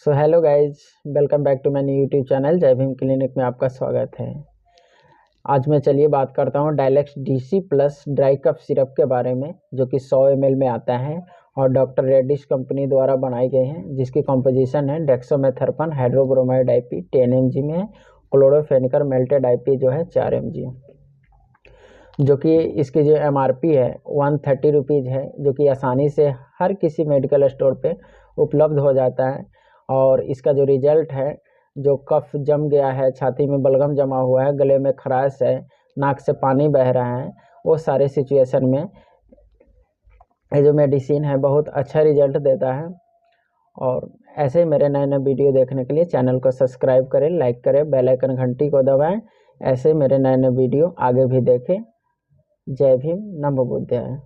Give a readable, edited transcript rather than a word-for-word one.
So hello guys, welcome back to my new YouTube channel Jai Bhim clinic में आपका स्वागत है। आज मैं चलिए बात करता हूँ Dialex DC plus dry cough syrup के बारे में, जो कि 100 ml में आता है और डॉक्टर रेड्डिश कंपनी द्वारा बनाई गई है, जिसकी कंपोजिशन है डेक्सोमेथर्पन हाइड्रोब्रोमाइड आईपी 10 mg में, क्लोरोफेनिकर मेल्टेड आईपी जो है 4 mg, जो कि इसकी जो MRP है 130 रुपीज़ है, जो कि आसानी से हर किसी मेडिकल स्टोर पे उपलब्ध हो जाता है। और इसका जो रिजल्ट है, जो कफ जम गया है, छाती में बलगम जमा हुआ है, गले में खराश है, नाक से पानी बह रहा है, वो सारे सिचुएशन में ये जो मेडिसिन है बहुत अच्छा रिजल्ट देता है। और ऐसे ही मेरे नए नए वीडियो देखने के लिए चैनल को सब्सक्राइब करें, लाइक करें, बेल आइकन घंटी को दबाएं। ऐसे मेरे नए नए वीडियो आगे भी देखें। जय भीम, नमो बुद्धाय।